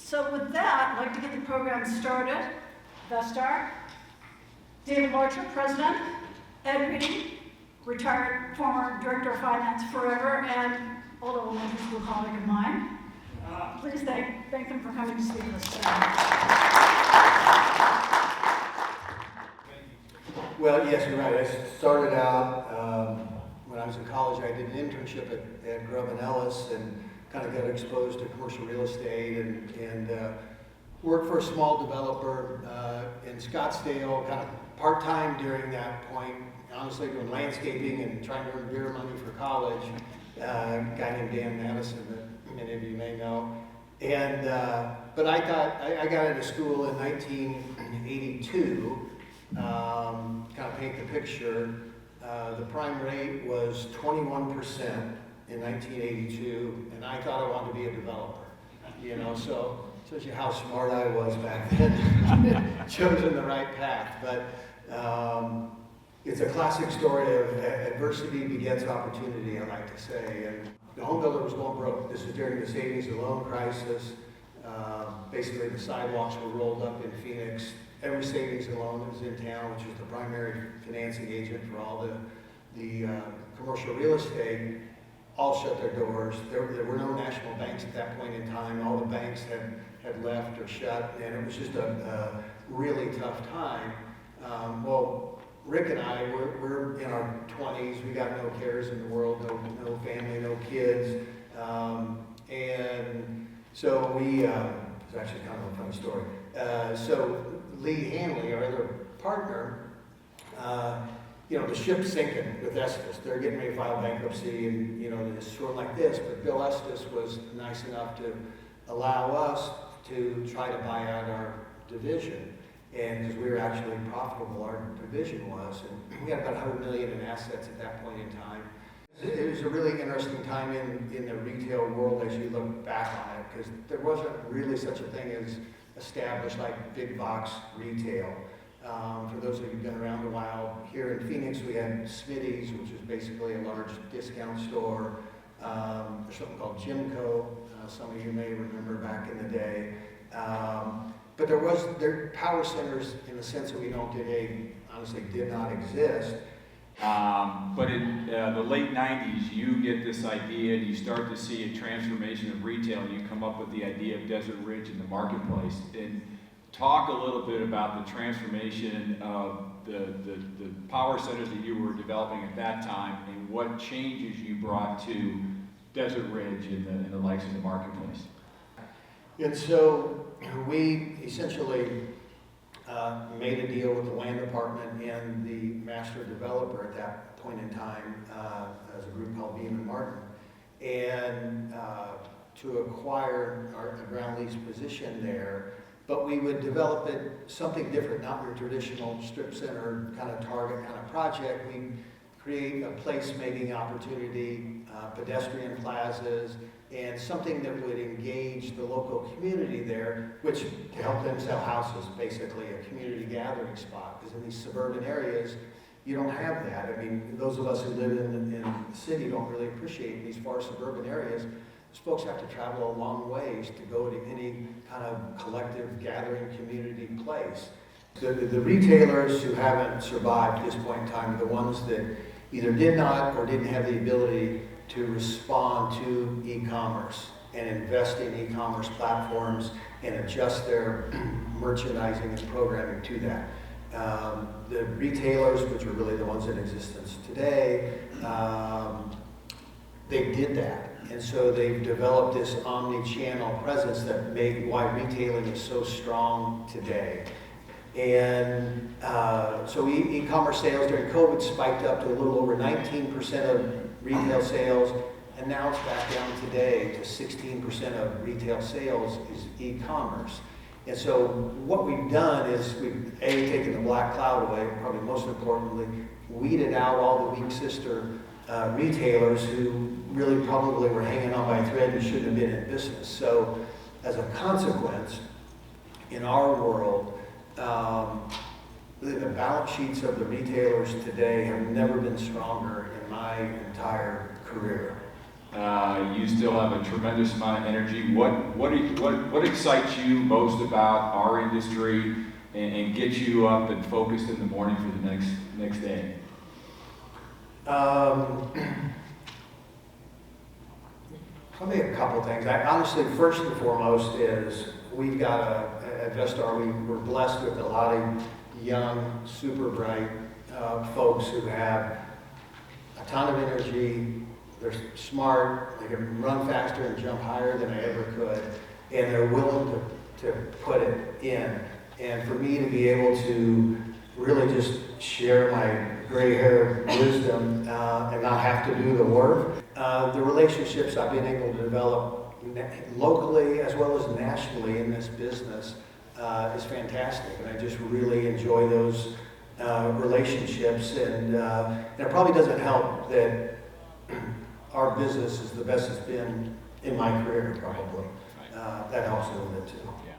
So with that, I'd like to get the program started. Vestar, David Larcher, President, Ed Reedy, retired former Director of Finance forever, and old elementary school colleague of mine. Please thank them for coming to speak with us today. Well, yes, you're right. I started out when I was in college. I did an internship at Grubb & Ellis and kind of got exposed to commercial real estate and worked for a small developer in Scottsdale, kind of part-time during that point, honestly doing landscaping and trying to earn beer money for college. A guy named Dan Madison that many of you may know. And but I thought I got into school in 1982. Kind of paint the picture. The prime rate was 21% in 1982, and I thought I wanted to be a developer. You know, so shows you how smart I was back then. Chosen the right path, but it's a classic story of adversity begets opportunity, I like to say. And the home builder was going broke. This was during the savings and loan crisis. Basically, the sidewalks were rolled up in Phoenix. Every savings and loan that was in town, which was the primary financing agent for all the commercial real estate, all shut their doors. There were no national banks at that point in time. All the banks had left or shut, and it was just a really tough time. Well, Rick and I, we're in our 20s. We got no cares in the world, no family, no kids. And so it's actually kind of a funny story. So Lee Hanley, our other partner, the ship's sinking with Estes. They're getting ready to file bankruptcy, and it's sort of like this. But Bill Estes was nice enough to allow us to try to buy out our division, and because we were actually profitable, our division was, and we had about $100 million in assets at that point in time. It was a really interesting time in the retail world as you look back on it, because there wasn't really such a thing as established like big box retail. For those of you who've been around a while, here in Phoenix we had Smitty's, which is basically a large discount store. There's something called Jimco, some of you may remember back in the day. But there power centers in the sense that we know today honestly did not exist. But in the late 90s, you get this idea and you start to see a transformation of retail, and you come up with the idea of Desert Ridge in the marketplace. And talk a little bit about the transformation of the power centers that you were developing at that time, and what changes you brought to Desert Ridge in the likes of the marketplace. And so we essentially made a deal with the land department and the master developer at that point in time as a group called Beam & Martin, and to acquire our ground lease position there. But we would develop it something different, not your traditional strip center kind of target kind of project. We'd create a place-making opportunity, pedestrian plazas, and something that would engage the local community there, which to help them sell houses, basically a community gathering spot. Because in these suburban areas, you don't have that. I mean, those of us who live in the city don't really appreciate these far suburban areas. Those folks have to travel a long ways to go to any kind of collective gathering community place. The retailers who haven't survived at this point in time are the ones that either did not or didn't have the ability to respond to e-commerce and invest in e-commerce platforms and adjust their merchandising and programming to that. The retailers, which are really the ones in existence today, they did that. And so they've developed this omni-channel presence that made why retailing is so strong today. And so e-commerce sales during COVID spiked up to a little over 19% of retail sales, and now it's back down today to 16% of retail sales is e-commerce. And so what we've done is we've taken the black cloud away, probably most importantly, weeded out all the weak sister retailers who really probably were hanging on by a thread and shouldn't have been in business. So as a consequence, in our world, the balance sheets of the retailers today have never been stronger in my entire career. You still have a tremendous amount of energy. What excites you most about our industry and gets you up and focused in the morning for the next day? Probably a couple things. Honestly, first and foremost is we've got at Vestar, we're blessed with a lot of young, super bright folks who have a ton of energy. They're smart, they can run faster and jump higher than I ever could, and they're willing to put it in. And for me to be able to really just share my gray hair wisdom and not have to do the work. The relationships I've been able to develop locally as well as nationally in this business is fantastic, and I just really enjoy those relationships. And it probably doesn't help that our business is the best it's been in my career, probably. That helps a little bit too. Yeah.